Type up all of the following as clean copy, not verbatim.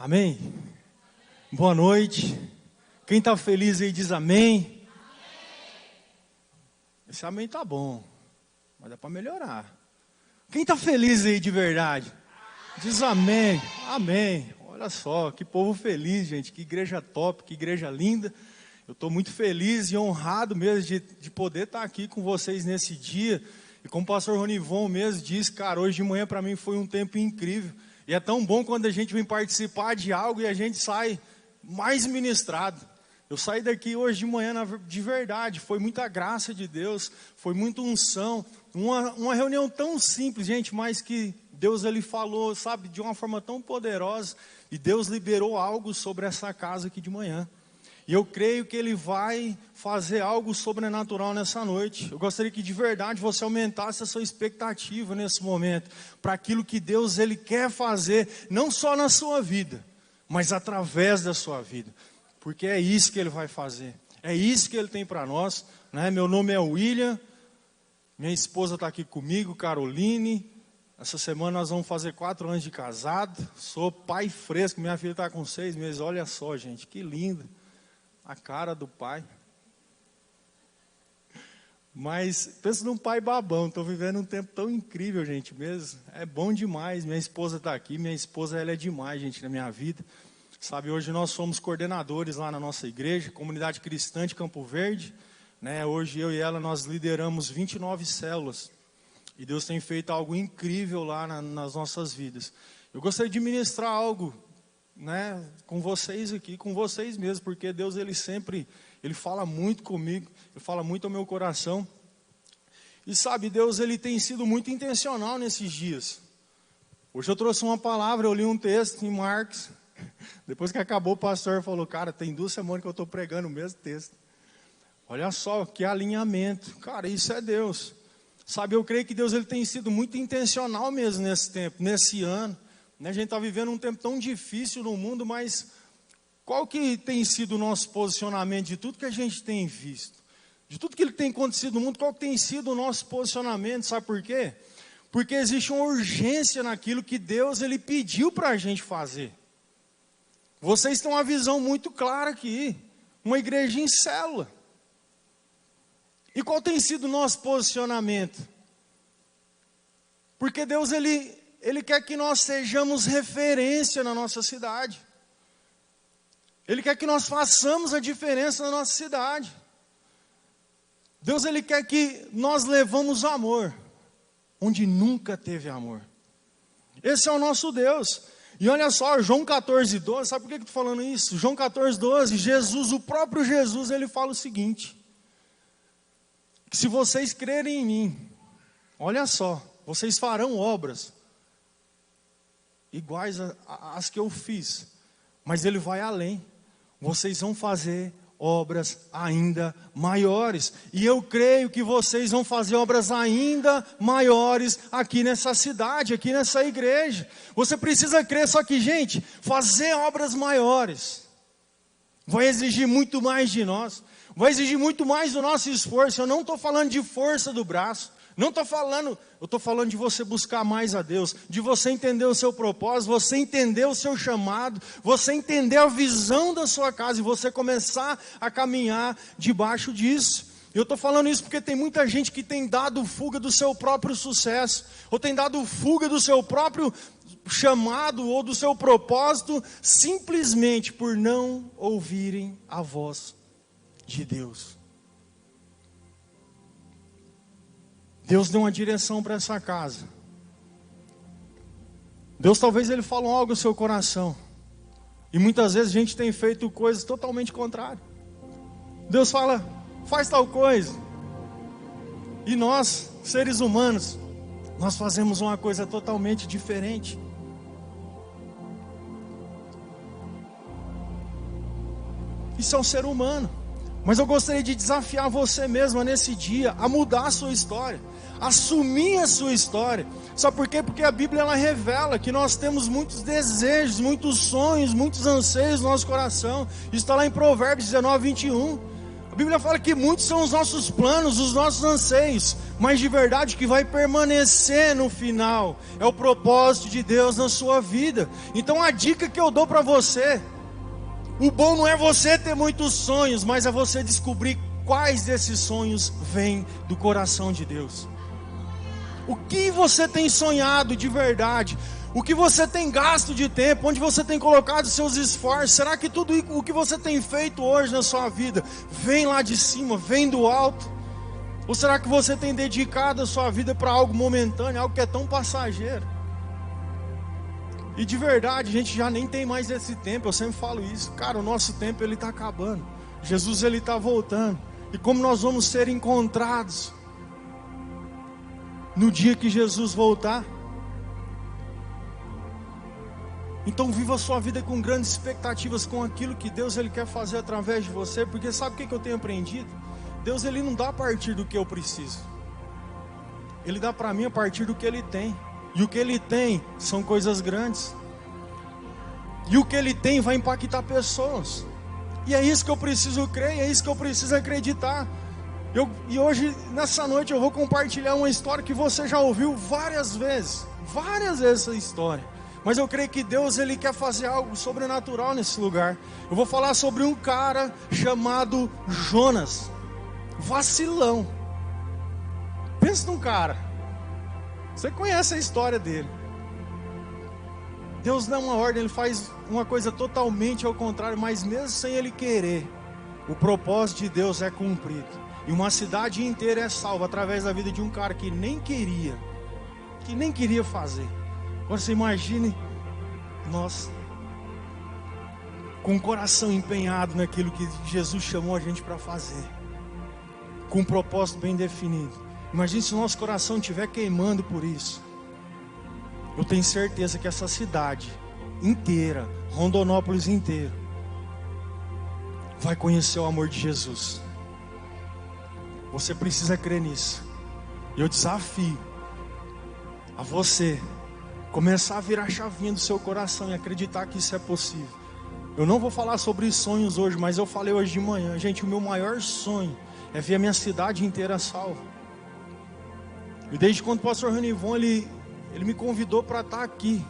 Amém? Boa noite. Quem está feliz aí diz amém. Esse amém tá bom, mas dá para melhorar. Quem está feliz aí de verdade? Diz amém. Amém. Olha só, que povo feliz, gente. Que igreja top, que igreja linda. Eu estou muito feliz e honrado mesmo de poder estar aqui com vocês nesse dia. E como o pastor Ronivon mesmo disse, cara, hoje de manhã para mim foi um tempo incrível. E é tão bom quando a gente vem participar de algo e a gente sai mais ministrado. Eu saí daqui hoje de manhã de verdade, foi muita graça de Deus, foi muita unção, uma reunião tão simples, gente, mas que Deus ele falou, sabe, de uma forma tão poderosa, e Deus liberou algo sobre essa casa aqui de manhã. E eu creio que Ele vai fazer algo sobrenatural nessa noite. Eu gostaria que de verdade você aumentasse a sua expectativa nesse momento, para aquilo que Deus Ele quer fazer, não só na sua vida, mas através da sua vida. Porque é isso que Ele vai fazer, é isso que Ele tem para nós, né? Meu nome é William, minha esposa está aqui comigo, Caroline. Essa semana nós vamos fazer 4 anos de casado, sou pai fresco, minha filha está com 6 meses, olha só gente, que linda. A cara do pai. Mas pensa num pai babão. Estou vivendo um tempo tão incrível, gente, mesmo. É bom demais. Minha esposa está aqui. Minha esposa, ela é demais, gente, na minha vida. Sabe, hoje nós somos coordenadores lá na nossa igreja, Comunidade Cristã de Campo Verde, né? Hoje eu e ela, nós lideramos 29 células. E Deus tem feito algo incrível lá nas nossas vidas. Eu gostaria de ministrar algo, né, com vocês aqui, com vocês mesmos, porque Deus ele fala muito comigo, ele fala muito ao meu coração. E sabe, Deus ele tem sido muito intencional nesses dias. Hoje eu trouxe uma palavra, eu li um texto em Marcos. Depois que acabou, o pastor falou: cara, tem 2 semanas que eu estou pregando o mesmo texto. Olha só que alinhamento, cara, isso é Deus. Sabe, eu creio que Deus ele tem sido muito intencional mesmo nesse tempo, nesse ano. A gente está vivendo um tempo tão difícil no mundo, mas qual que tem sido o nosso posicionamento de tudo que a gente tem visto? De tudo que tem acontecido no mundo, qual que tem sido o nosso posicionamento? Sabe por quê? Porque existe uma urgência naquilo que Deus ele pediu para a gente fazer. Vocês têm uma visão muito clara aqui, uma igreja em célula. E qual tem sido o nosso posicionamento? Porque Deus Ele quer que nós sejamos referência na nossa cidade. Ele quer que nós façamos a diferença na nossa cidade. Deus ele quer que nós levamos amor onde nunca teve amor. Esse é o nosso Deus. E olha só, João 14:12, sabe por que eu estou falando isso? João 14:12, Jesus, o próprio Jesus, ele fala o seguinte: que se vocês crerem em mim, olha só, vocês farão obras iguais às que eu fiz, mas ele vai além. Vocês vão fazer obras ainda maiores, e eu creio que vocês vão fazer obras ainda maiores aqui nessa cidade, aqui nessa igreja. Você precisa crer, só que gente, fazer obras maiores vai exigir muito mais de nós, vai exigir muito mais do nosso esforço. Eu não estou falando de força do braço, eu estou falando de você buscar mais a Deus, de você entender o seu propósito, você entender o seu chamado, você entender a visão da sua casa e você começar a caminhar debaixo disso. Eu estou falando isso porque tem muita gente que tem dado fuga do seu próprio sucesso, ou tem dado fuga do seu próprio chamado ou do seu propósito, simplesmente por não ouvirem a voz de Deus. Deus deu uma direção para essa casa. Deus talvez ele falou algo no seu coração. E muitas vezes a gente tem feito coisas totalmente contrárias. Deus fala, faz tal coisa. E nós, seres humanos, nós fazemos uma coisa totalmente diferente. Isso é um ser humano. Mas eu gostaria de desafiar você mesmo nesse dia a mudar a sua história, assumir a sua história. Sabe por quê? Porque a Bíblia ela revela que nós temos muitos desejos, muitos sonhos, muitos anseios no nosso coração. Isso está lá em Provérbios 19:21. A Bíblia fala que muitos são os nossos planos, os nossos anseios, mas de verdade o que vai permanecer no final é o propósito de Deus na sua vida. Então a dica que eu dou para você: o bom não é você ter muitos sonhos, mas é você descobrir quais desses sonhos vêm do coração de Deus. O que você tem sonhado de verdade? O que você tem gasto de tempo? Onde você tem colocado seus esforços? Será que tudo o que você tem feito hoje na sua vida vem lá de cima, vem do alto? Ou será que você tem dedicado a sua vida para algo momentâneo, algo que é tão passageiro? E de verdade, a gente já nem tem mais esse tempo. Eu sempre falo isso. Cara, o nosso tempo ele está acabando. Jesus ele está voltando. E como nós vamos ser encontrados no dia que Jesus voltar? Então viva a sua vida com grandes expectativas, com aquilo que Deus ele quer fazer através de você. Porque sabe o que eu tenho aprendido? Deus ele não dá a partir do que eu preciso. Ele dá para mim a partir do que Ele tem. E o que Ele tem são coisas grandes. E o que Ele tem vai impactar pessoas. E é isso que eu preciso crer, é isso que eu preciso acreditar. E hoje, nessa noite, eu vou compartilhar uma história que você já ouviu várias vezes essa história. Mas eu creio que Deus ele quer fazer algo sobrenatural nesse lugar. Eu vou falar sobre um cara chamado Jonas. Vacilão. Pensa num cara. Você conhece a história dele. Deus dá uma ordem, ele faz uma coisa totalmente ao contrário, mas mesmo sem ele querer, o propósito de Deus é cumprido. E uma cidade inteira é salva através da vida de um cara que nem queria fazer. Agora você imagine nós com o coração empenhado naquilo que Jesus chamou a gente para fazer, com um propósito bem definido. Imagine se o nosso coração estiver queimando por isso. Eu tenho certeza que essa cidade inteira, Rondonópolis inteira, vai conhecer o amor de Jesus. Você precisa crer nisso. E eu desafio a você começar a virar a chavinha do seu coração e acreditar que isso é possível. Eu não vou falar sobre sonhos hoje, mas eu falei hoje de manhã. Gente, o meu maior sonho é ver a minha cidade inteira salva. E desde quando o pastor Ranivon, ele me convidou para estar aqui,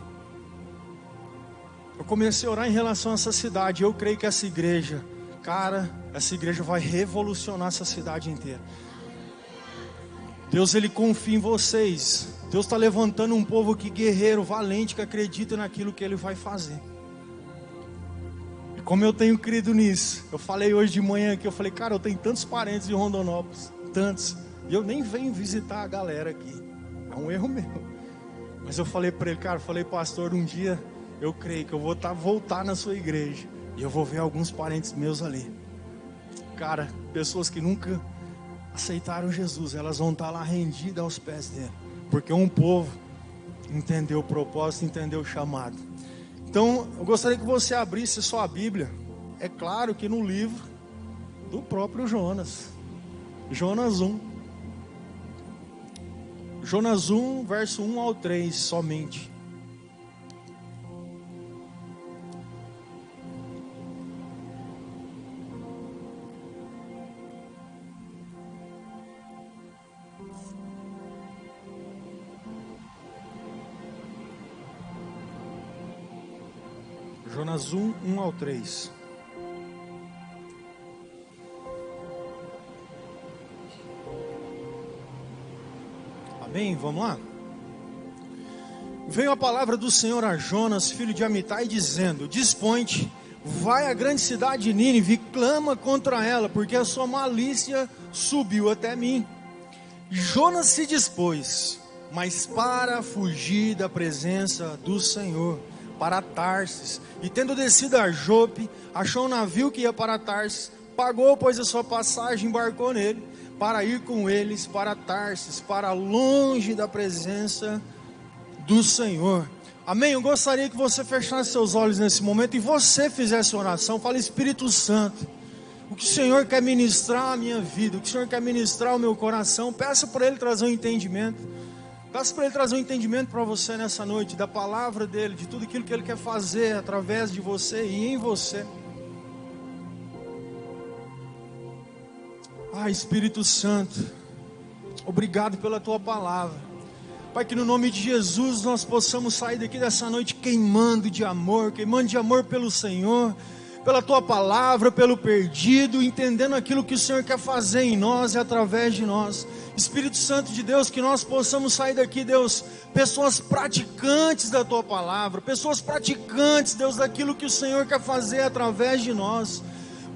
eu comecei a orar em relação a essa cidade. Eu creio que essa igreja, essa igreja vai revolucionar essa cidade inteira. Deus ele confia em vocês. Deus está levantando um povo aqui guerreiro, valente, que acredita naquilo que Ele vai fazer. E como eu tenho crido nisso, eu falei hoje de manhã aqui, eu falei, cara, eu tenho tantos parentes em Rondonópolis, tantos, e eu nem venho visitar a galera aqui. É um erro meu. Mas eu falei para ele, cara, pastor, um dia eu creio que eu vou voltar na sua igreja e eu vou ver alguns parentes meus ali. Cara, pessoas que nunca aceitaram Jesus, elas vão estar lá rendidas aos pés dele. Porque um povo entendeu o propósito, entendeu o chamado. Então, eu gostaria que você abrisse sua Bíblia. É claro que no livro do próprio Jonas. Jonas 1. Jonas 1, verso 1 ao 3, somente. Jonas 1, 1 ao 3. Amém? Vamos lá? Veio a palavra do Senhor a Jonas, filho de Amitai, dizendo: Dispõe-te, vai à grande cidade de Nínive e clama contra ela, porque a sua malícia subiu até mim. Jonas se dispôs, mas para fugir da presença do Senhor, para Tarsis, e tendo descido a Jope, achou um navio que ia para Tarsis, pagou, pois, a sua passagem, embarcou nele, para ir com eles para Tarsis, para longe da presença do Senhor. Amém? Eu gostaria que você fechasse seus olhos nesse momento e você fizesse oração. Fale: Espírito Santo, o que o Senhor quer ministrar a minha vida, o que o Senhor quer ministrar o meu coração, peça por Ele trazer um entendimento. Peço para Ele trazer um entendimento para você nessa noite, da palavra dEle, de tudo aquilo que Ele quer fazer através de você e em você. Espírito Santo, obrigado pela tua palavra. Pai, que no nome de Jesus nós possamos sair daqui dessa noite queimando de amor pelo Senhor, pela tua palavra, pelo perdido, entendendo aquilo que o Senhor quer fazer em nós e através de nós. Espírito Santo de Deus, que nós possamos sair daqui, Deus, pessoas praticantes da tua palavra, pessoas praticantes, Deus, daquilo que o Senhor quer fazer através de nós.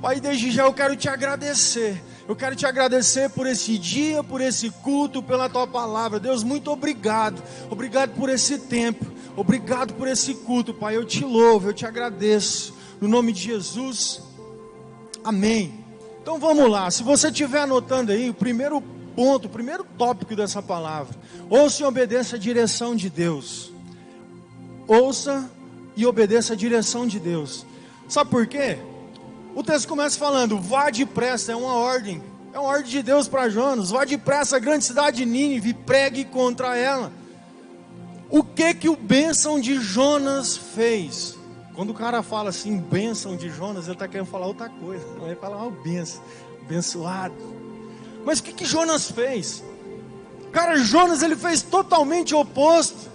Pai, desde já eu quero te agradecer. Eu quero te agradecer por esse dia, por esse culto, pela tua palavra. Deus, muito obrigado. Obrigado por esse tempo. Obrigado por esse culto, Pai. Eu te louvo, eu te agradeço. No nome de Jesus, amém. Então vamos lá, se você estiver anotando aí, o primeiro ponto, o primeiro tópico dessa palavra: ouça e obedeça a direção de Deus. Ouça e obedeça a direção de Deus. Sabe por quê? O texto começa falando: vá depressa, é uma ordem de Deus para Jonas. Vá depressa à grande cidade de Nínive, pregue contra ela. O que o bênção de Jonas fez? Quando o cara fala assim, bênção de Jonas, ele está querendo falar outra coisa. Ele fala uma bênção, abençoado. Mas o que Jonas fez? Cara, Jonas, ele fez totalmente o oposto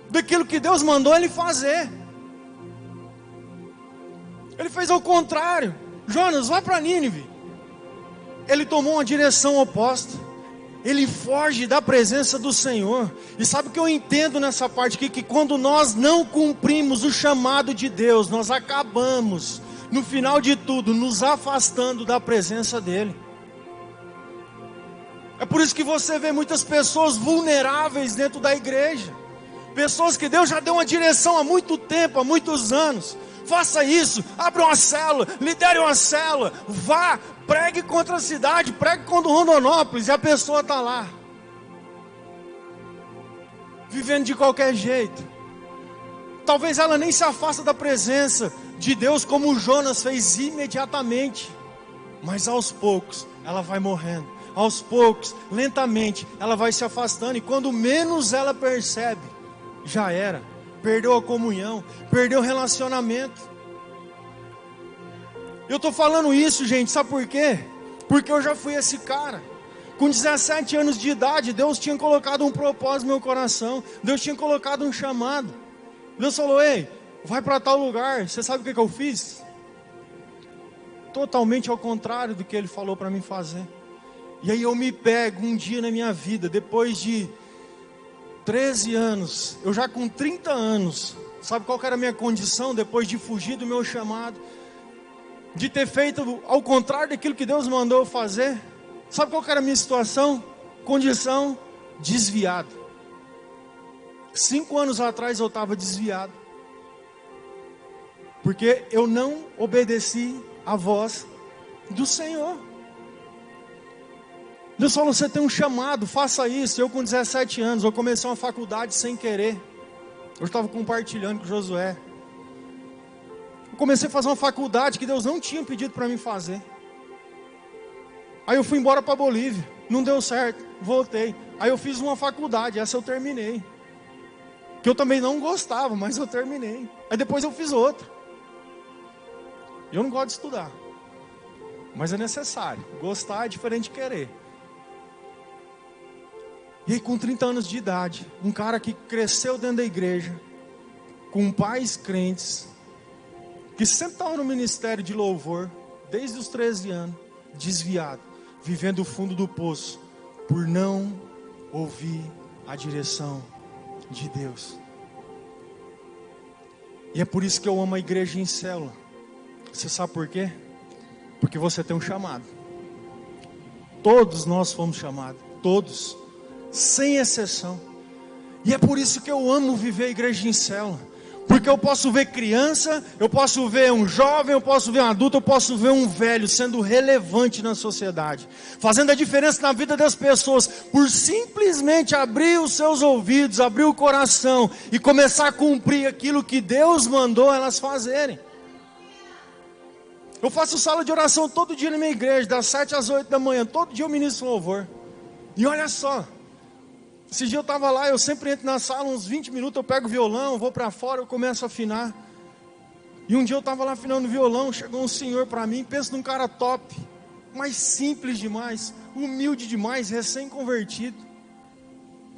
daquilo que Deus mandou ele fazer. Ele fez ao contrário. Jonas, vai para Nínive. Ele tomou uma direção oposta. Ele foge da presença do Senhor. E sabe o que eu entendo nessa parte aqui? Que quando nós não cumprimos o chamado de Deus, nós acabamos, no final de tudo, nos afastando da presença dEle. É por isso que você vê muitas pessoas vulneráveis dentro da igreja. Pessoas que Deus já deu uma direção há muito tempo, há muitos anos. Faça isso, abra uma célula, lidere uma célula, vá, pregue contra a cidade, pregue contra o Rondonópolis, e a pessoa está lá, vivendo de qualquer jeito. Talvez ela nem se afasta da presença de Deus, como o Jonas fez imediatamente, mas aos poucos ela vai morrendo, aos poucos, lentamente, ela vai se afastando, e quando menos ela percebe, já era. Perdeu a comunhão, perdeu o relacionamento. Eu estou falando isso, gente, sabe por quê? Porque eu já fui esse cara. Com 17 anos de idade, Deus tinha colocado um propósito no meu coração. Deus tinha colocado um chamado. Deus falou: ei, vai para tal lugar. Você sabe o que eu fiz? Totalmente ao contrário do que Ele falou para mim fazer. E aí eu me pego um dia na minha vida, depois de 13 anos, eu já com 30 anos, sabe qual que era a minha condição depois de fugir do meu chamado? De ter feito ao contrário daquilo que Deus mandou eu fazer? Sabe qual que era a minha situação? Condição: desviado. 5 anos atrás eu estava desviado, porque eu não obedeci a voz do Senhor. Deus falou: você tem um chamado, faça isso. Eu com 17 anos, eu comecei uma faculdade sem querer. Eu estava compartilhando com o Josué. Eu comecei a fazer uma faculdade que Deus não tinha pedido para mim fazer. Aí eu fui embora para a Bolívia, não deu certo, voltei. Aí eu fiz uma faculdade, essa eu terminei. Que eu também não gostava, mas eu terminei. Aí depois eu fiz outra. Eu não gosto de estudar, mas é necessário. Gostar é diferente de querer. E aí com 30 anos de idade, um cara que cresceu dentro da igreja, com pais crentes, que sempre estava no ministério de louvor, desde os 13 anos, desviado, vivendo o fundo do poço, por não ouvir a direção de Deus. E é por isso que eu amo a igreja em célula. Você sabe por quê? Porque você tem um chamado. Todos nós fomos chamados, todos, sem exceção. E é por isso que eu amo viver a igreja em célula. Porque eu posso ver criança, eu posso ver um jovem, eu posso ver um adulto, eu posso ver um velho sendo relevante na sociedade, fazendo a diferença na vida das pessoas, por simplesmente abrir os seus ouvidos, abrir o coração e começar a cumprir aquilo que Deus mandou elas fazerem. Eu faço sala de oração todo dia na minha igreja, das 7 às 8 da manhã, todo dia eu ministro louvor. E olha só, esse dia eu estava lá, eu sempre entro na sala, uns 20 minutos, eu pego o violão, vou para fora, eu começo a afinar. E um dia eu estava lá afinando o violão, chegou um senhor para mim, pensa num cara top. mas simples demais, humilde demais, recém-convertido.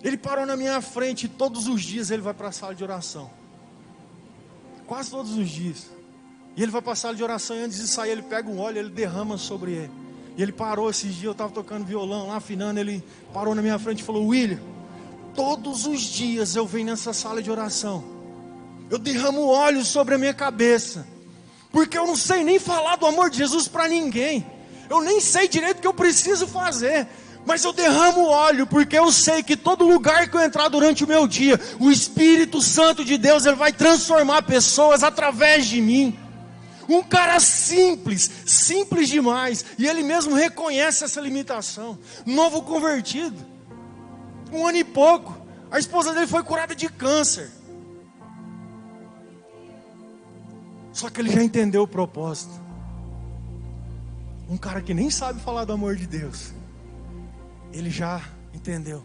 Ele parou na minha frente e todos os dias ele vai para a sala de oração. Quase todos os dias. E ele vai para a sala de oração e antes de sair ele pega um óleo e ele derrama sobre ele. E ele parou esses dias, eu estava tocando violão lá, afinando, ele parou na minha frente e falou: William, todos os dias eu venho nessa sala de oração, eu derramo óleo sobre a minha cabeça, porque eu não sei nem falar do amor de Jesus para ninguém, eu nem sei direito o que eu preciso fazer, mas eu derramo óleo, porque eu sei que todo lugar que eu entrar durante o meu dia, o Espírito Santo de Deus, ele vai transformar pessoas através de mim. Um cara simples, simples demais, e ele mesmo reconhece essa limitação. Novo convertido, 1 ano e pouco, a esposa dele foi curada de câncer. Só que ele já entendeu o propósito. Um cara que nem sabe falar do amor de Deus, ele já entendeu.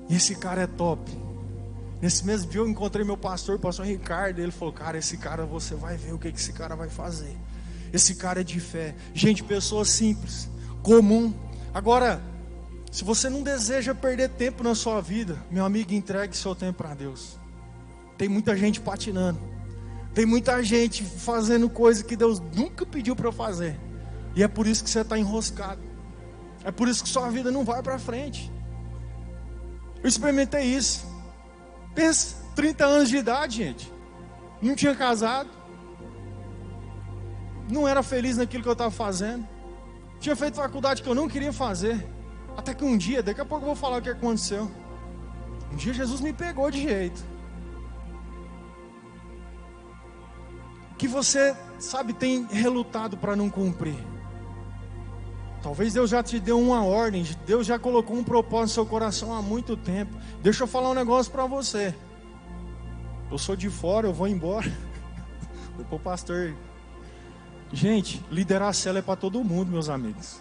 E esse cara é top. Nesse mesmo dia eu encontrei meu pastor, o pastor Ricardo. Ele falou: cara, esse cara, você vai ver o que esse cara vai fazer. Esse cara é de fé. Gente, pessoa simples, comum. Agora, se você não deseja perder tempo na sua vida, meu amigo, entregue seu tempo para Deus. Tem muita gente patinando, tem muita gente fazendo coisa que Deus nunca pediu para fazer, e é por isso que você está enroscado. É por isso que sua vida não vai para frente. Eu experimentei isso. Pensa, 30 anos de idade, gente, não tinha casado, não era feliz naquilo que eu estava fazendo, tinha feito faculdade que eu não queria fazer, até que um dia, daqui a pouco eu vou falar o que aconteceu. Um dia Jesus me pegou de jeito. Que você, sabe, tem relutado para não cumprir. Talvez Deus já te deu uma ordem, Deus já colocou um propósito no seu coração há muito tempo. Deixa eu falar um negócio para você. Eu sou de fora, eu vou embora. O pastor. Gente, liderar a célula é para todo mundo, meus amigos.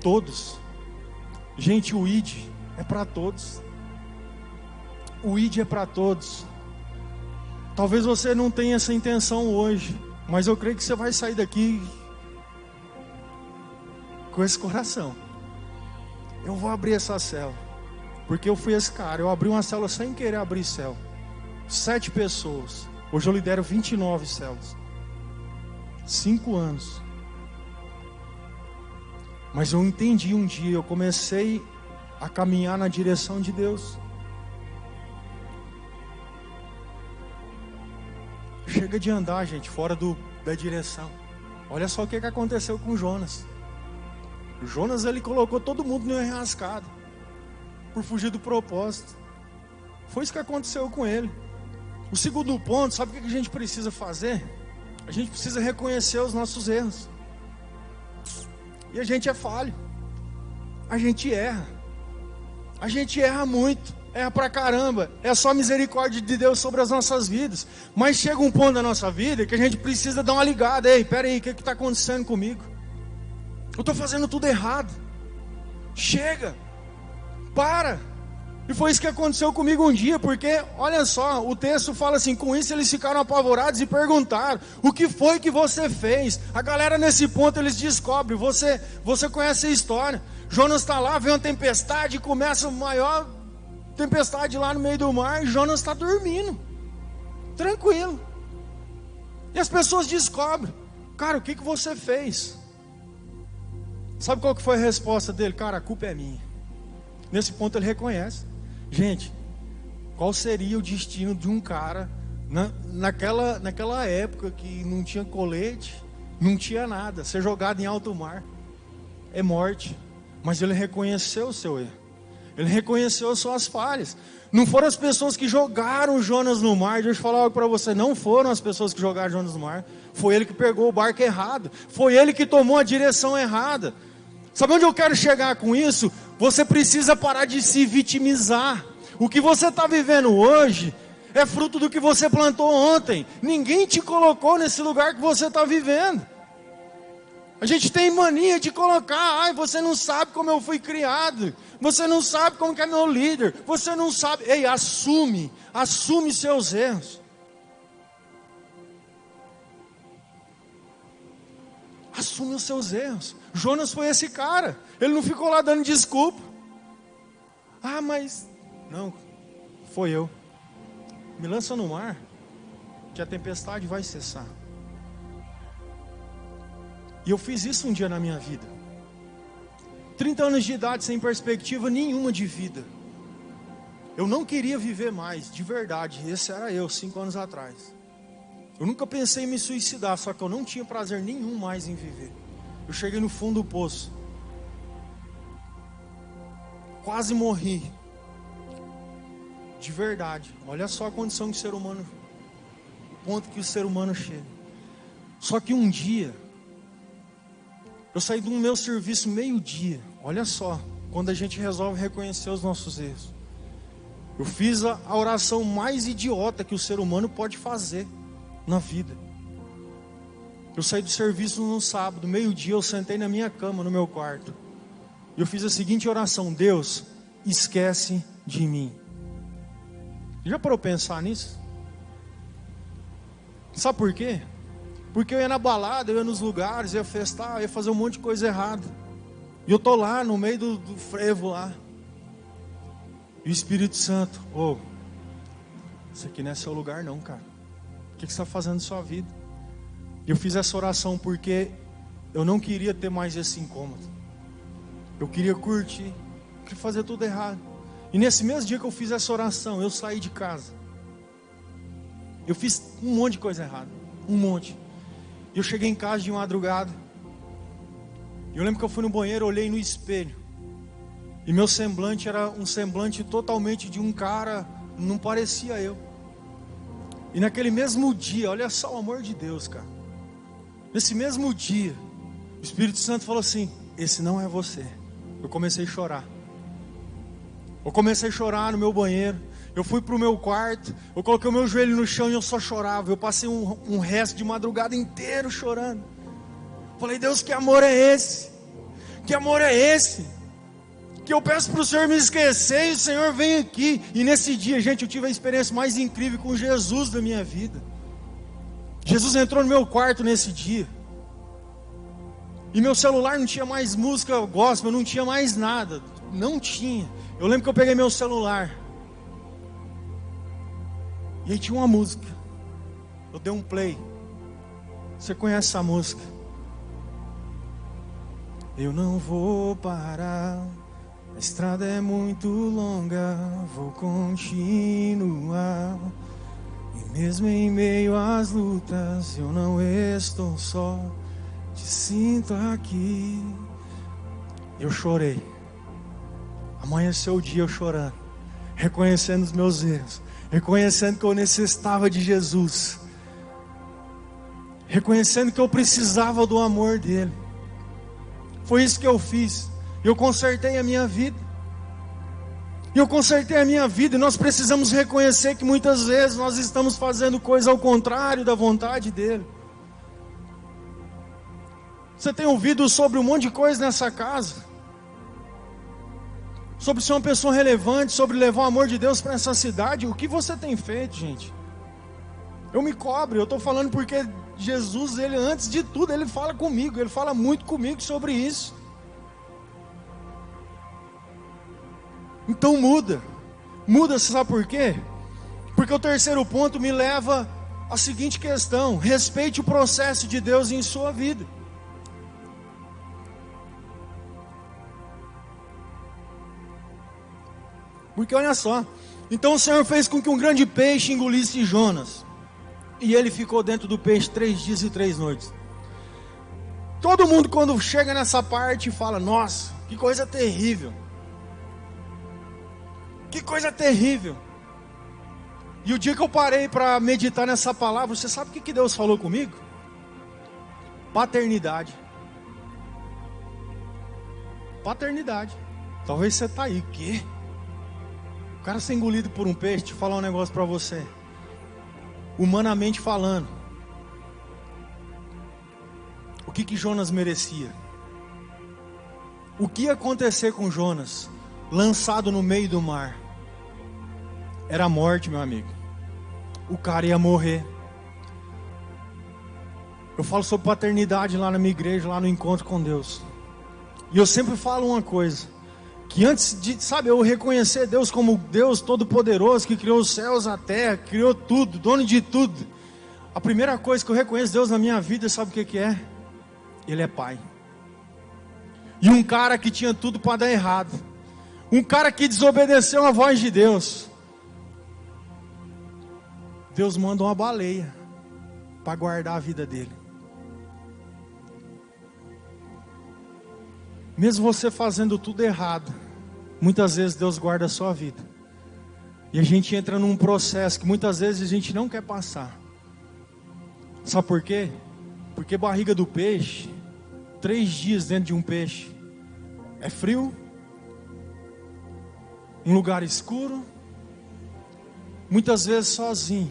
Todos. Gente, o ID é para todos. O ID é para todos. Talvez você não tenha essa intenção hoje, mas eu creio que você vai sair daqui com esse coração. Eu vou abrir essa célula, porque eu fui esse cara. Eu abri uma célula sem querer abrir célula. 7 pessoas. Hoje eu lidero 29 células. 5 anos. Mas eu entendi um dia, eu comecei a caminhar na direção de Deus. Chega de andar, gente, fora da direção. Olha só o que aconteceu com Jonas. Jonas, ele colocou todo mundo no enrascado por fugir do propósito. Foi isso que aconteceu com ele. O segundo ponto, sabe o que a gente precisa fazer? A gente precisa reconhecer os nossos erros. E a gente é falho. A gente erra. A gente erra muito. Erra pra caramba. É só a misericórdia de Deus sobre as nossas vidas. Mas chega um ponto da nossa vida que a gente precisa dar uma ligada. Ei, peraí, o que está acontecendo comigo? Eu estou fazendo tudo errado. Chega. Para. E foi isso que aconteceu comigo um dia, porque, olha só, o texto fala assim: com isso eles ficaram apavorados e perguntaram: o que foi que você fez? A galera nesse ponto, eles descobrem, você conhece a história. Jonas está lá, vem uma tempestade, começa a maior tempestade lá no meio do mar, e Jonas está dormindo, tranquilo. E as pessoas descobrem: cara, o que você fez? Sabe qual que foi a resposta dele? Cara, a culpa é minha. Nesse ponto ele reconhece. Gente, qual seria o destino de um cara naquela época que não tinha colete, não tinha nada, ser jogado em alto mar? É morte. Mas ele reconheceu o seu erro. Ele reconheceu as suas falhas. Não foram as pessoas que jogaram Jonas no mar. Deixa eu falar algo para você. Não foram as pessoas que jogaram Jonas no mar. Foi ele que pegou o barco errado. Foi ele que tomou a direção errada. Sabe onde eu quero chegar com isso? Você precisa parar de se vitimizar. O que você está vivendo hoje é fruto do que você plantou ontem. Ninguém te colocou nesse lugar que você está vivendo. A gente tem mania de colocar: ai, você não sabe como eu fui criado, você não sabe como que é meu líder, você não sabe. Ei, assume seus erros. Assume os seus erros. Jonas foi esse cara. Ele não ficou lá dando desculpa. Ah, mas... Não, foi eu. Me lança no mar, que a tempestade vai cessar. E eu fiz isso um dia na minha vida. 30 anos de idade, sem perspectiva nenhuma de vida. Eu não queria viver mais, de verdade. Esse era eu, 5 anos atrás. Eu nunca pensei em me suicidar, só que eu não tinha prazer nenhum mais em viver. Eu cheguei no fundo do poço. Quase morri. De verdade. Olha só a condição que o ser humano... O ponto que o ser humano chega. Só que um dia... Eu saí do meu serviço meio-dia. Olha só. Quando a gente resolve reconhecer os nossos erros. Eu fiz a oração mais idiota que o ser humano pode fazer na vida. Eu saí do serviço no sábado, meio-dia, eu sentei na minha cama, no meu quarto. E eu fiz a seguinte oração: Deus, esquece de mim. Já parou pra pensar nisso? Sabe por quê? Porque eu ia na balada, eu ia nos lugares, eu ia festar, eu ia fazer um monte de coisa errada. E eu tô lá, no meio do frevo lá. E o Espírito Santo, isso aqui não é seu lugar não, cara. O que você está fazendo na sua vida? E eu fiz essa oração porque eu não queria ter mais esse incômodo. Eu queria curtir, eu queria fazer tudo errado. E nesse mesmo dia que eu fiz essa oração, eu saí de casa. Eu fiz um monte de coisa errada, um monte. E eu cheguei em casa de madrugada. E eu lembro que eu fui no banheiro, olhei no espelho. E meu semblante era um semblante totalmente de um cara, não parecia eu. E naquele mesmo dia, olha só o amor de Deus, cara. Nesse mesmo dia, o Espírito Santo falou assim: esse não é você. Eu comecei a chorar. Eu comecei a chorar no meu banheiro. Eu fui pro meu quarto, eu coloquei o meu joelho no chão e eu só chorava. Eu passei um resto de madrugada inteiro chorando. Falei: Deus, que amor é esse? Que amor é esse? Que eu peço para o Senhor me esquecer e o Senhor vem aqui. E nesse dia, gente, eu tive a experiência mais incrível com Jesus da minha vida. Jesus entrou no meu quarto nesse dia. E meu celular não tinha mais música gospel, não tinha mais nada. Não tinha. Eu lembro que eu peguei meu celular. E aí tinha uma música. Eu dei um play. Você conhece essa música? Eu não vou parar. A estrada é muito longa, vou continuar. E mesmo em meio às lutas, eu não estou só, te sinto aqui. Eu chorei. Amanheceu o dia eu chorando, reconhecendo os meus erros, reconhecendo que eu necessitava de Jesus, reconhecendo que eu precisava do amor dele. Foi isso que eu fiz. Eu consertei a minha vida. E nós precisamos reconhecer que muitas vezes nós estamos fazendo coisa ao contrário da vontade dele. Você tem ouvido sobre um monte de coisa nessa casa? Sobre ser uma pessoa relevante, sobre levar o amor de Deus para essa cidade. O que você tem feito, gente? Eu me cobro, eu estou falando porque Jesus, ele antes de tudo, ele fala comigo, ele fala muito comigo sobre isso. Então muda, você sabe por quê? Porque o terceiro ponto me leva à seguinte questão: respeite o processo de Deus em sua vida. Porque olha só, então o Senhor fez com que um grande peixe engolisse Jonas, e ele ficou dentro do peixe 3 dias e 3 noites. Todo mundo quando chega nessa parte fala: nossa, que coisa terrível. Que coisa terrível. E o dia que eu parei para meditar nessa palavra, você sabe o que Deus falou comigo? Paternidade. Paternidade. Talvez você está aí. O quê? O cara ser engolido por um peixe. Deixa eu falar um negócio para você. Humanamente falando, o que Jonas merecia? O que ia acontecer com Jonas lançado no meio do mar? Era a morte, meu amigo. O cara ia morrer. Eu falo sobre paternidade lá na minha igreja, lá no encontro com Deus. E eu sempre falo uma coisa, que antes de, sabe, eu reconhecer Deus como Deus Todo-Poderoso, que criou os céus, a terra, criou tudo, dono de tudo. A primeira coisa que eu reconheço Deus na minha vida, sabe o que é? Ele é Pai. E um cara que tinha tudo para dar errado. Um cara que desobedeceu a voz de Deus. Deus manda uma baleia para guardar a vida dele. Mesmo você fazendo tudo errado, muitas vezes Deus guarda a sua vida. E a gente entra num processo que muitas vezes a gente não quer passar. Sabe por quê? Porque barriga do peixe, 3 dias dentro de um peixe, é frio, um lugar escuro, muitas vezes sozinho,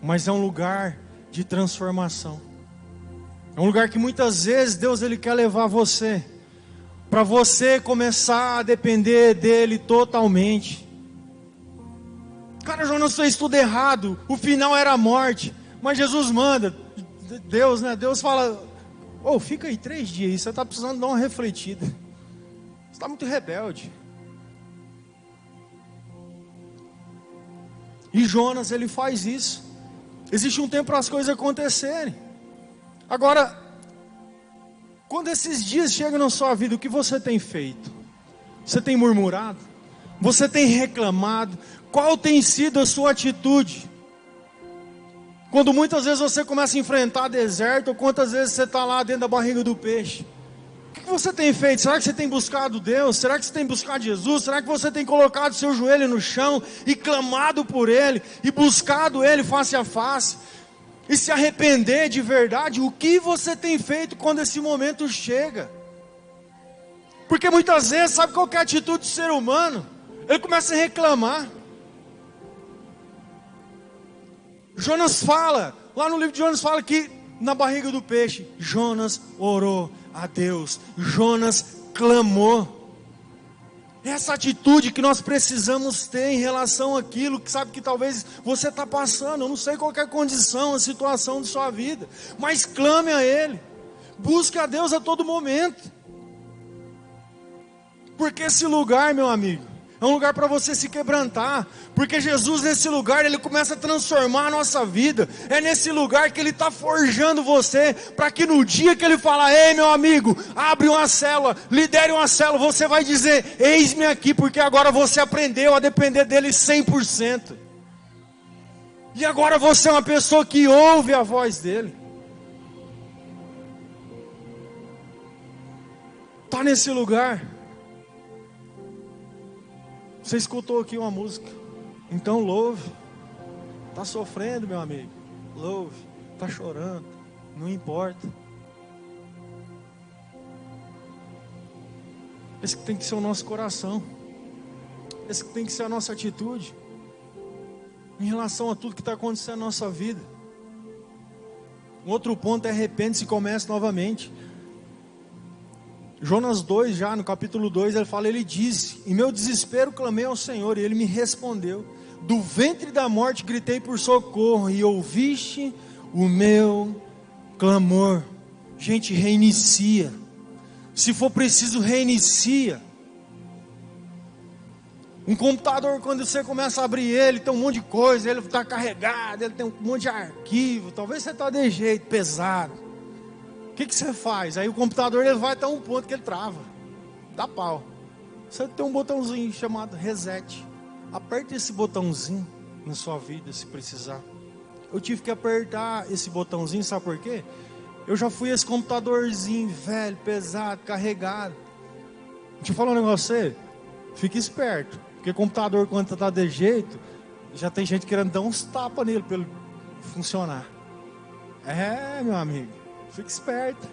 mas é um lugar de transformação. É um lugar que muitas vezes Deus ele quer levar você, para você começar a depender dele totalmente. Cara, Jonas fez tudo errado, o final era a morte, mas Jesus manda, Deus, né? Deus fala, fica aí 3 dias, você está precisando dar uma refletida, você está muito rebelde. E Jonas, ele faz isso. Existe um tempo para as coisas acontecerem. Agora, quando esses dias chegam na sua vida, o que você tem feito? Você tem murmurado? Você tem reclamado? Qual tem sido a sua atitude? Quando muitas vezes você começa a enfrentar deserto, ou quantas vezes você está lá dentro da barriga do peixe? O que você tem feito? Será que você tem buscado Deus? Será que você tem buscado Jesus? Será que você tem colocado seu joelho no chão e clamado por Ele? E buscado Ele face a face? E se arrepender de verdade? O que você tem feito quando esse momento chega? Porque muitas vezes, sabe qual que é a atitude do ser humano? Ele começa a reclamar. Jonas fala, lá no livro de Jonas fala que na barriga do peixe, Jonas orou a Deus, Jonas clamou. Essa atitude que nós precisamos ter em relação àquilo que sabe que talvez você está passando. Eu não sei qual que é a condição, a situação de sua vida, mas clame a Ele, busque a Deus a todo momento. Porque esse lugar, meu amigo, é um lugar para você se quebrantar. Porque Jesus nesse lugar, Ele começa a transformar a nossa vida. É nesse lugar que Ele está forjando você, para que no dia que Ele falar, ei meu amigo, abre uma célula, lidere uma célula, você vai dizer, eis-me aqui, porque agora você aprendeu a depender dEle 100%. E agora você é uma pessoa que ouve a voz dEle. Está nesse lugar. Você escutou aqui uma música, então louve. Está sofrendo, meu amigo, louve. Está chorando, não importa. Esse que tem que ser o nosso coração. Esse que tem que ser a nossa atitude em relação a tudo que está acontecendo na nossa vida. Um outro ponto é arrepende-se e comece novamente. Jonas 2, já no capítulo 2, ele fala, ele disse, em meu desespero clamei ao Senhor, e Ele me respondeu, do ventre da morte gritei por socorro, e ouviste o meu clamor. Gente, reinicia, se for preciso reinicia. Um computador, quando você começa a abrir ele, tem um monte de coisa, ele está carregado, ele tem um monte de arquivo, talvez você está de jeito, pesado. O que você faz? Aí o computador ele vai até um ponto que ele trava, dá pau. Você tem um botãozinho chamado reset. Aperta esse botãozinho na sua vida se precisar. Eu tive que apertar esse botãozinho, sabe por quê? Eu já fui esse computadorzinho velho, pesado, carregado. Deixa eu falar um negócio a você. Fique esperto, porque computador quando está de jeito, já tem gente querendo dar uns tapas nele para ele funcionar. É, meu amigo. Fique esperto.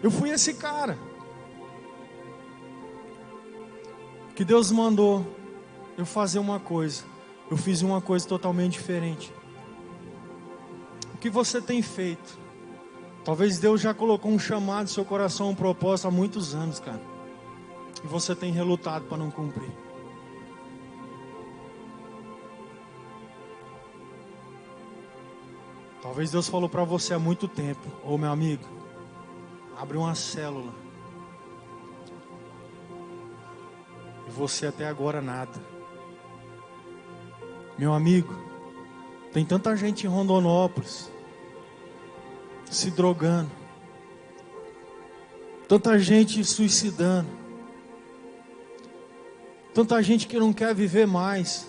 Eu fui esse cara que Deus mandou eu fazer uma coisa. Eu fiz uma coisa totalmente diferente. O que você tem feito? Talvez Deus já colocou um chamado no seu coração, um propósito há muitos anos, cara. E você tem relutado para não cumprir. Talvez Deus falou para você há muito tempo: ô meu amigo, abre uma célula. E você até agora nada. Meu amigo, tem tanta gente em Rondonópolis se drogando, tanta gente suicidando, tanta gente que não quer viver mais.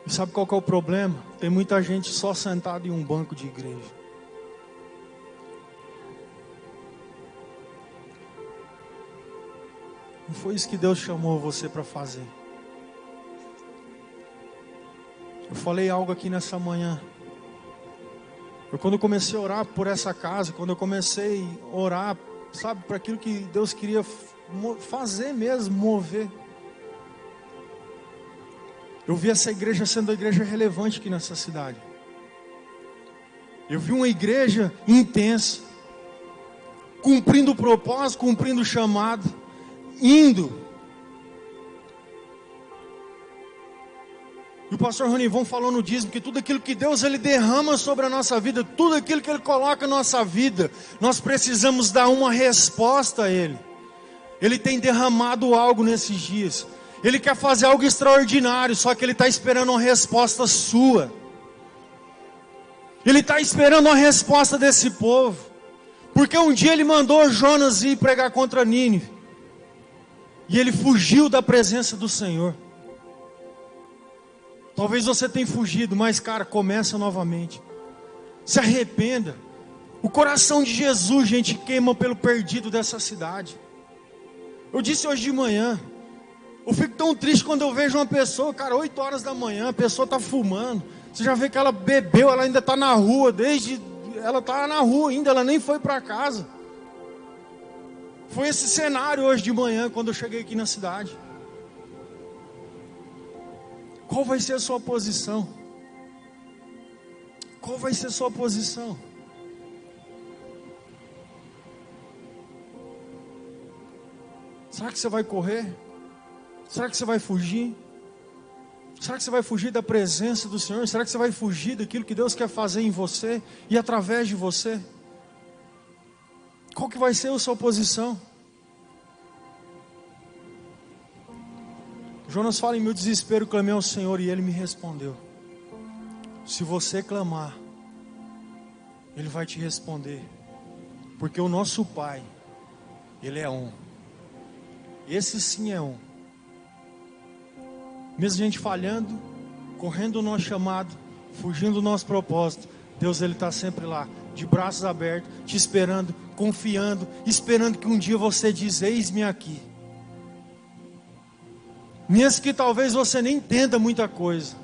E sabe qual que é o problema? Tem muita gente só sentada em um banco de igreja. Não foi isso que Deus chamou você para fazer. Eu falei algo aqui nessa manhã. Quando eu comecei a orar por essa casa, quando eu comecei a orar, sabe, para aquilo que Deus queria fazer mesmo, mover. Eu vi essa igreja sendo a igreja relevante aqui nessa cidade. Eu vi uma igreja intensa, cumprindo o propósito, cumprindo o chamado, indo. E o pastor Ronivon falou no dízimo que tudo aquilo que Deus ele derrama sobre a nossa vida, tudo aquilo que Ele coloca na nossa vida, nós precisamos dar uma resposta a Ele. Ele tem derramado algo nesses dias. Ele quer fazer algo extraordinário, só que Ele está esperando uma resposta sua. Ele está esperando uma resposta desse povo. Porque um dia Ele mandou Jonas ir pregar contra Nínive. E ele fugiu da presença do Senhor. Talvez você tenha fugido, mas cara, começa novamente. Se arrependa. O coração de Jesus, gente, queima pelo perdido dessa cidade. Eu disse hoje de manhã, eu fico tão triste quando eu vejo uma pessoa, cara, 8 horas da manhã, a pessoa está fumando. Você já vê que ela bebeu, ela ainda está na rua, ela está na rua ainda, ela nem foi para casa. Foi esse cenário hoje de manhã, quando eu cheguei aqui na cidade. Qual vai ser a sua posição? Qual vai ser a sua posição? Será que você vai correr? Será que você vai fugir? Será que você vai fugir da presença do Senhor? Será que você vai fugir daquilo que Deus quer fazer em você e através de você? Qual que vai ser a sua posição? Jonas fala: em meu desespero clamei ao Senhor e Ele me respondeu. Se você clamar, Ele vai te responder. Porque o nosso Pai, Ele é um. Esse sim é um. Mesmo a gente falhando, correndo o nosso chamado, fugindo do nosso propósito, Deus Ele está sempre lá, de braços abertos, te esperando, confiando, esperando que um dia você diz: eis-me aqui. Mesmo que talvez você nem entenda muita coisa,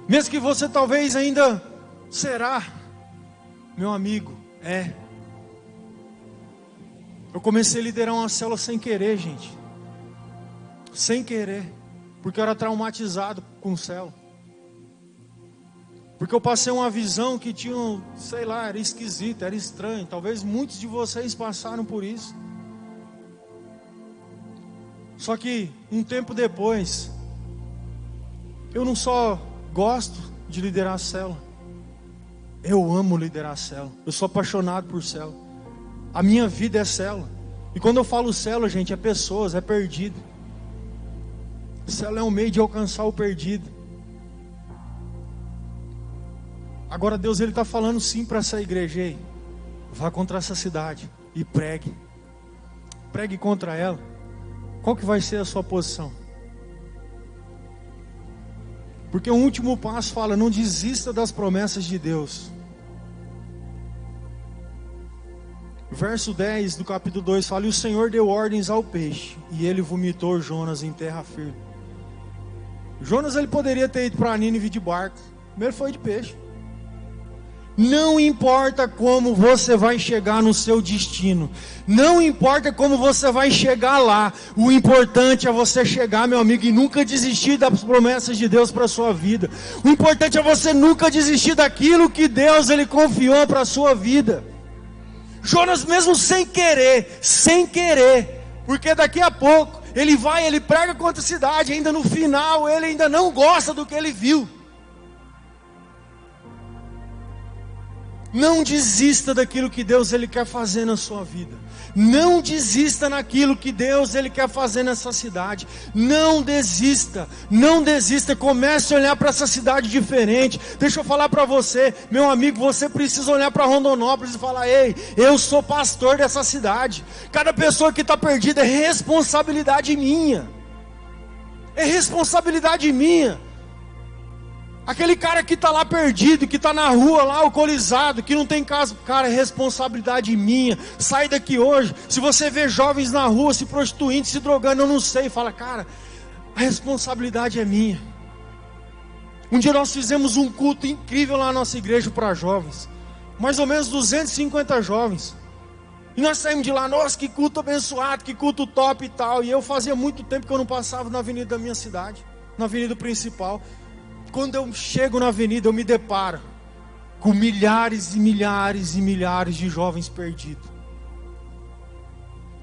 mesmo que você talvez ainda será, meu amigo, eu comecei a liderar uma célula sem querer, gente, sem querer, porque eu era traumatizado com célula, porque eu passei uma visão que tinha, sei lá, era esquisita, era estranho. Talvez muitos de vocês passaram por isso. Só que um tempo depois, eu não só gosto de liderar a célula, eu amo liderar a célula. Eu sou apaixonado por célula. A minha vida é célula. E quando eu falo célula, gente, é pessoas, é perdido. Célula é um meio de alcançar o perdido. Agora Deus Ele está falando sim para essa igreja. Ei, vá contra essa cidade e pregue. Pregue contra ela. Qual que vai ser a sua posição? Porque o último passo fala: não desista das promessas de Deus. Verso 10 do capítulo 2 fala: e o Senhor deu ordens ao peixe, e ele vomitou Jonas em terra firme. Jonas ele poderia ter ido para Nínive de barco, primeiro foi de peixe. Não importa como você vai chegar no seu destino, não importa como você vai chegar lá, o importante é você chegar, meu amigo, e nunca desistir das promessas de Deus para a sua vida. O importante é você nunca desistir daquilo que Deus Ele confiou para a sua vida. Jonas, mesmo sem querer, porque daqui a pouco ele prega contra a cidade, ainda no final ele ainda não gosta do que ele viu. Não desista daquilo que Deus ele quer fazer na sua vida. Não desista naquilo que Deus ele quer fazer nessa cidade. Não desista. Não desista. Comece a olhar para essa cidade diferente. Deixa eu falar para você, meu amigo, você precisa olhar para Rondonópolis e falar: ei, eu sou pastor dessa cidade. Cada pessoa que está perdida é responsabilidade minha. É responsabilidade minha. Aquele cara que está lá perdido, que está na rua lá, alcoolizado, que não tem casa, cara, é responsabilidade minha. Sai daqui hoje. Se você vê jovens na rua se prostituindo, se drogando, eu não sei, fala: cara, a responsabilidade é minha. Um dia nós fizemos um culto incrível lá na nossa igreja para jovens, mais ou menos 250 jovens. E nós saímos de lá: nossa, que culto abençoado, que culto top e tal. E eu fazia muito tempo que eu não passava na avenida da minha cidade, na avenida principal. Quando eu chego na avenida, eu me deparo com milhares e milhares e milhares de jovens perdidos,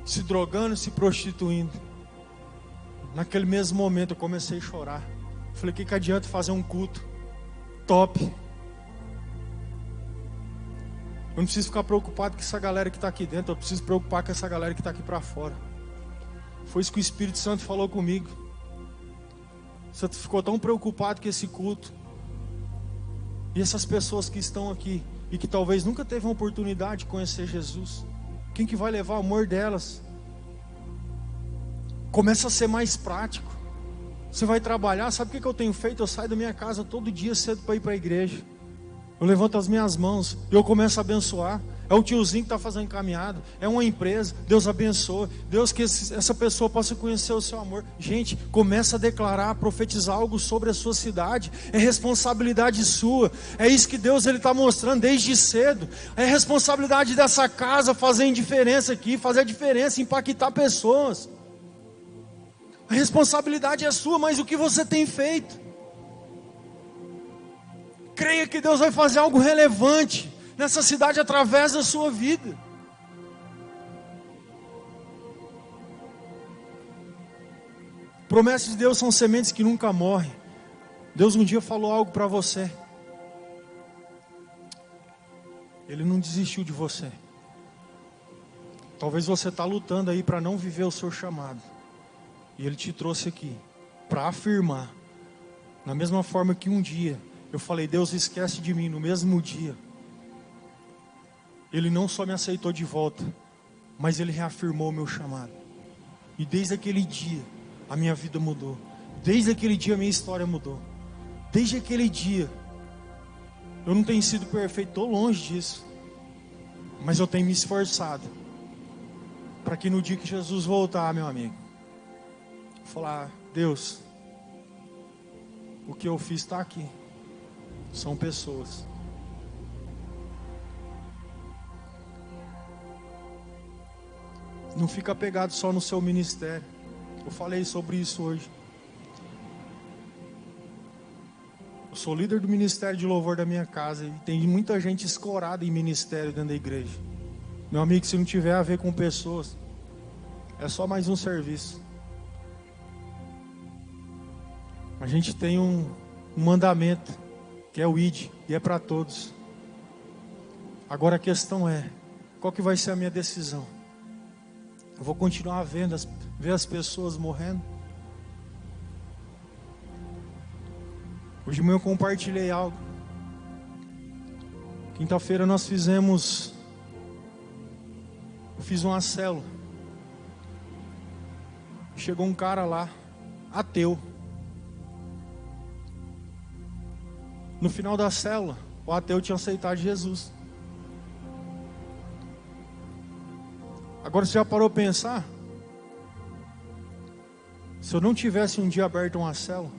se drogando, se prostituindo. Naquele mesmo momento eu comecei a chorar. Falei: que adianta fazer um culto top? Eu não preciso ficar preocupado com essa galera que está aqui dentro, eu preciso preocupar com essa galera que está aqui para fora. Foi isso que o Espírito Santo falou comigo. Você ficou tão preocupado com esse culto. E essas pessoas que estão aqui e que talvez nunca teve uma oportunidade de conhecer Jesus, quem que vai levar o amor delas? Começa a ser mais prático. Você vai trabalhar, sabe o que eu tenho feito? Eu saio da minha casa todo dia cedo para ir para a igreja. Eu levanto as minhas mãos e eu começo a abençoar. É o tiozinho que está fazendo caminhada, é uma empresa. Deus abençoa, Deus que essa pessoa possa conhecer o seu amor. Gente, começa a declarar, a profetizar algo sobre a sua cidade. É responsabilidade sua. É isso que Deus está mostrando desde cedo. É responsabilidade dessa casa fazer diferença aqui, fazer a diferença, impactar pessoas. A responsabilidade é sua, mas o que você tem feito? Creia que Deus vai fazer algo relevante nessa cidade através da sua vida. Promessas de Deus são sementes que nunca morrem. Deus um dia falou algo para você. Ele não desistiu de você. Talvez você está lutando aí para não viver o seu chamado. E Ele te trouxe aqui para afirmar. Da mesma forma que um dia eu falei: Deus, esquece de mim. No mesmo dia Ele não só me aceitou de volta, mas Ele reafirmou o meu chamado. E desde aquele dia a minha vida mudou. Desde aquele dia a minha história mudou. Desde aquele dia eu não tenho sido perfeito, estou longe disso, mas eu tenho me esforçado para que no dia que Jesus voltar, meu amigo, falar: Deus, o que eu fiz está aqui. São pessoas. Não fica apegado só no seu ministério. Eu falei sobre isso hoje. Eu sou líder do ministério de louvor da minha casa e tem muita gente escorada em ministério dentro da igreja. Meu amigo, se não tiver a ver com pessoas, é só mais um serviço. A gente tem um mandamento, que é o ID, e é para todos. Agora a questão é: qual que vai ser a minha decisão? Eu vou continuar ver as pessoas morrendo? Hoje de manhã eu compartilhei algo. Quinta-feira eu fiz uma célula. Chegou um cara lá, ateu. No final da célula, o ateu tinha aceitado Jesus. Agora você já parou para pensar? Se eu não tivesse um dia aberto uma célula,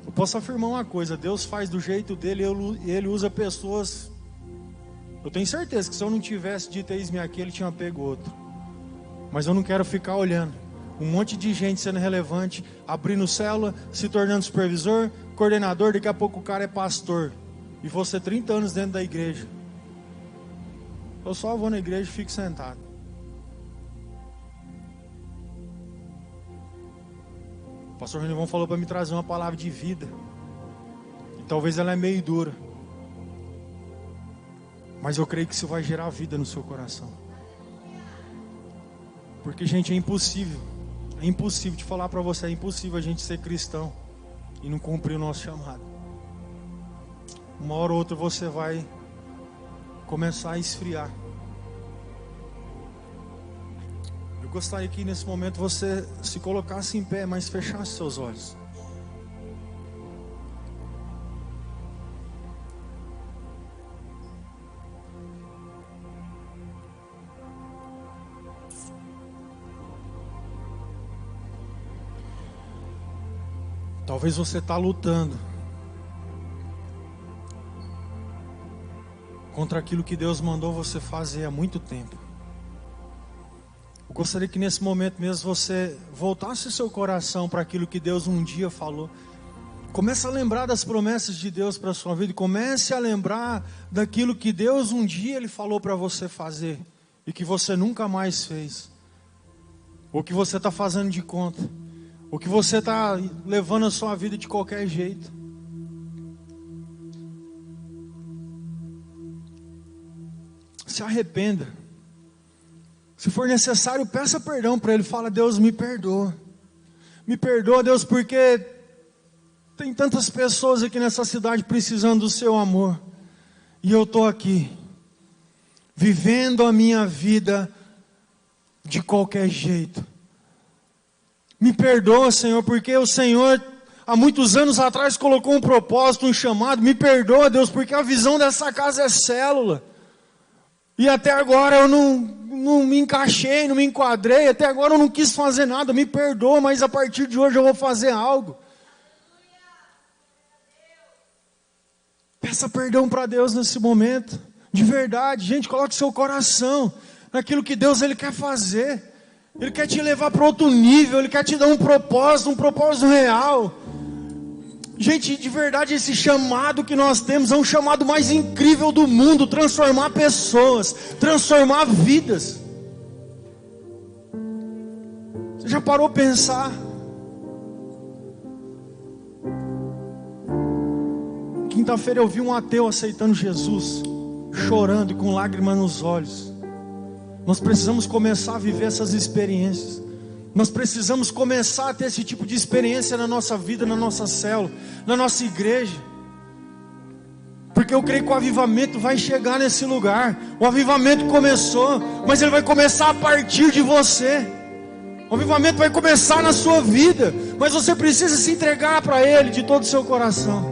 eu posso afirmar uma coisa: Deus faz do jeito dele e Ele usa pessoas. Eu tenho certeza que se eu não tivesse dito eis-me aqui, Ele tinha pego outro. Mas eu não quero ficar olhando um monte de gente sendo relevante, abrindo célula, se tornando supervisor, coordenador, daqui a pouco o cara é pastor. E você 30 anos dentro da igreja. Eu só vou na igreja e fico sentado. O pastor Renivon falou para me trazer uma palavra de vida. E talvez ela é meio dura. Mas eu creio que isso vai gerar vida no seu coração. Porque, gente, é impossível te falar para você, é impossível a gente ser cristão e não cumprir o nosso chamado. Uma hora ou outra você vai começar a esfriar. Eu gostaria que nesse momento você se colocasse em pé, mas fechasse seus olhos. Talvez você está lutando contra aquilo que Deus mandou você fazer há muito tempo. Eu gostaria que nesse momento mesmo você voltasse seu coração para aquilo que Deus um dia falou. Comece a lembrar das promessas de Deus para a sua vida. Comece a lembrar daquilo que Deus um dia Ele falou para você fazer e que você nunca mais fez. Ou que você está fazendo de conta. Ou que você está levando a sua vida de qualquer jeito. Se arrependa. Se for necessário, peça perdão para Ele. Fala: Deus, me perdoa. Me perdoa, Deus, porque tem tantas pessoas aqui nessa cidade precisando do seu amor. E eu estou aqui, vivendo a minha vida de qualquer jeito. Me perdoa, Senhor, porque o Senhor há muitos anos atrás colocou um propósito, um chamado. Me perdoa, Deus, porque a visão dessa casa é célula. E até agora eu não me encaixei, não me enquadrei. Até agora eu não quis fazer nada. Me perdoa, mas a partir de hoje eu vou fazer algo. Peça perdão para Deus nesse momento. De verdade, gente, coloque seu coração naquilo que Deus Ele quer fazer. Ele quer te levar para outro nível. Ele quer te dar um propósito real. Gente, de verdade, esse chamado que nós temos é um chamado mais incrível do mundo. Transformar pessoas, transformar vidas. Você já parou a pensar? Quinta-feira eu vi um ateu aceitando Jesus, chorando e com lágrimas nos olhos. Nós precisamos começar a viver essas experiências. Nós precisamos começar a ter esse tipo de experiência na nossa vida, na nossa célula, na nossa igreja. Porque eu creio que o avivamento vai chegar nesse lugar. O avivamento começou, mas ele vai começar a partir de você. O avivamento vai começar na sua vida, mas você precisa se entregar para Ele de todo o seu coração.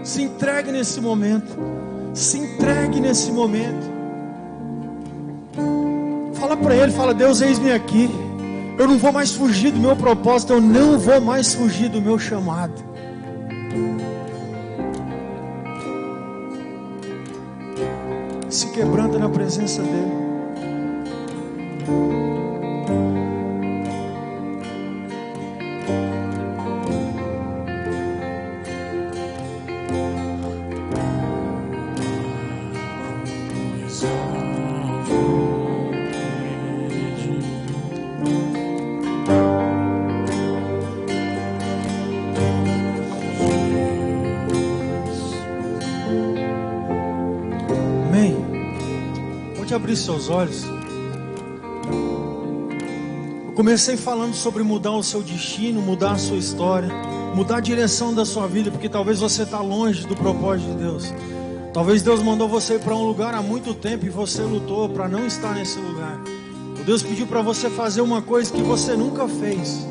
Se entregue nesse momento. Se entregue nesse momento. Fala para Ele, fala: Deus, eis-me aqui. Eu não vou mais fugir do meu propósito. Eu não vou mais fugir do meu chamado. Se quebranta na presença dEle. Abrir seus olhos. Eu comecei falando sobre mudar o seu destino, mudar a sua história, mudar a direção da sua vida, porque talvez você está longe do propósito de Deus. Talvez Deus mandou você para um lugar há muito tempo e você lutou para não estar nesse lugar. Deus pediu para você fazer uma coisa que você nunca fez.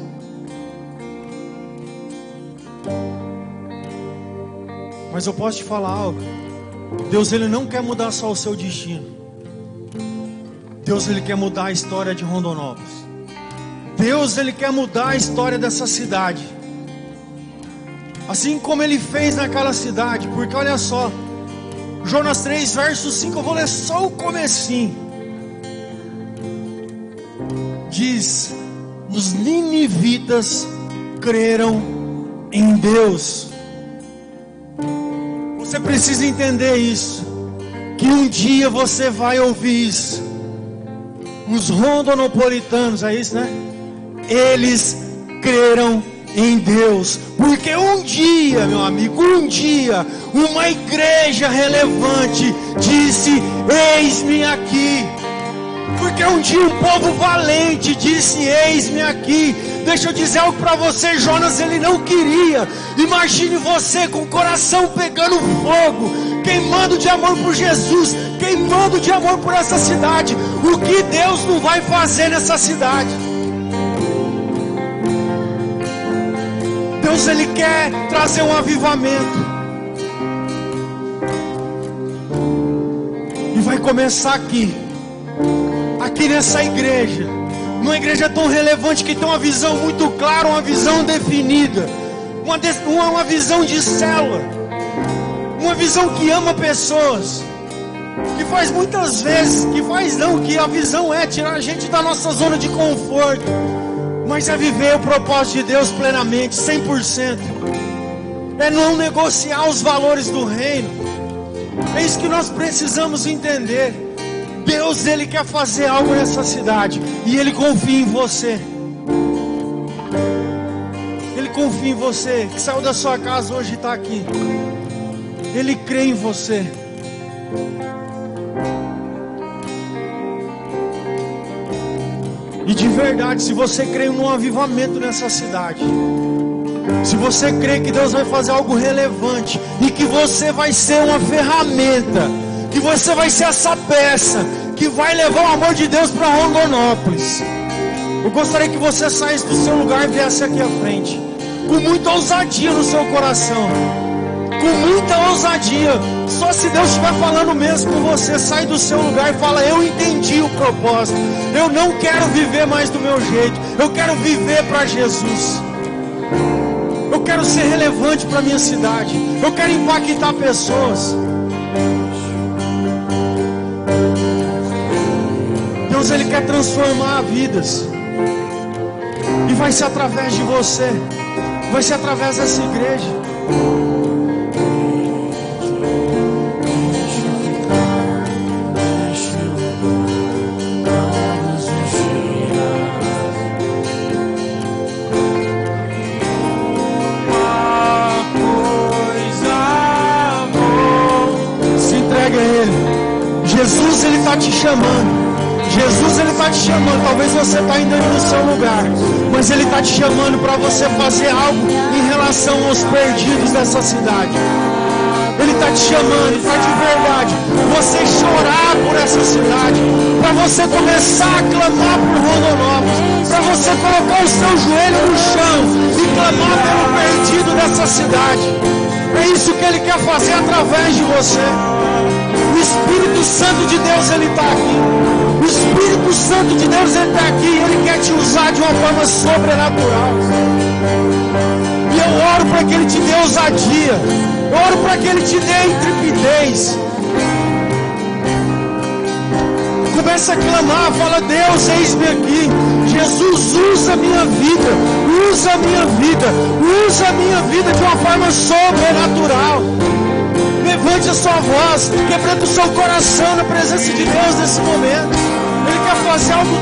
Mas eu posso te falar algo. Deus, Ele não quer mudar só o seu destino. Deus, Ele quer mudar a história de Rondonópolis. Deus, Ele quer mudar a história dessa cidade. Assim como Ele fez naquela cidade. Porque olha só, Jonas 3, verso 5, eu vou ler só o comecinho. Diz: os ninivitas creram em Deus. Você precisa entender isso. Que um dia você vai ouvir isso. Os rondonopolitanos, é isso, né? Eles creram em Deus. Porque um dia, meu amigo, um dia, uma igreja relevante disse: eis-me aqui. Porque um dia um povo valente disse: eis-me aqui. Deixa eu dizer algo para você, Jonas, ele não queria. Imagine você com o coração pegando fogo, queimando de amor por Jesus, queimando de amor por essa cidade. O que Deus não vai fazer nessa cidade? Deus, Ele quer trazer um avivamento. E vai começar aqui nessa igreja. Uma igreja tão relevante que tem uma visão muito clara, uma visão definida, uma visão de célula, uma visão que ama pessoas, que faz muitas vezes, que a visão é tirar a gente da nossa zona de conforto, mas é viver o propósito de Deus plenamente, 100%, é não negociar os valores do reino. É isso que nós precisamos entender. Deus, Ele quer fazer algo nessa cidade, e Ele confia em você. Ele confia em você, que saiu da sua casa hoje e está aqui. Ele crê em você. E de verdade, se você crê num avivamento nessa cidade, se você crê que Deus vai fazer algo relevante, e que você vai ser uma ferramenta, que você vai ser essa peça que vai levar o amor de Deus para Rondonópolis, eu gostaria que você saísse do seu lugar e viesse aqui à frente, com muita ousadia no seu coração, com muita ousadia. Só se Deus estiver falando mesmo com você, sai do seu lugar e fala: eu entendi o propósito, eu não quero viver mais do meu jeito, eu quero viver para Jesus, eu quero ser relevante para minha cidade, eu quero impactar pessoas. Deus, Ele quer transformar vidas, e vai ser através de você, vai ser através dessa igreja. Se entregue a Ele. Jesus, Ele está te chamando. Jesus, Ele está te chamando. Talvez você está ainda no seu lugar, mas Ele está te chamando para você fazer algo em relação aos perdidos dessa cidade. Ele está te chamando para de verdade você chorar por essa cidade, para você começar a clamar por Rondonópolis, para você colocar o seu joelho no chão e clamar pelo perdido dessa cidade. É isso que Ele quer fazer através de você. O Espírito Santo de Deus, Ele está aqui. O Espírito Santo de Deus, Ele está aqui. Ele quer te usar de uma forma sobrenatural. E eu oro para que Ele te dê ousadia. Eu oro para que Ele te dê intrepidez. Começa a clamar, fala: Deus, eis-me aqui. Jesus, usa a minha vida. Usa a minha vida. Usa a minha vida de uma forma sobrenatural. Levante a sua voz, quebrante o seu coração na presença de Deus nesse momento. Ele quer fazer algo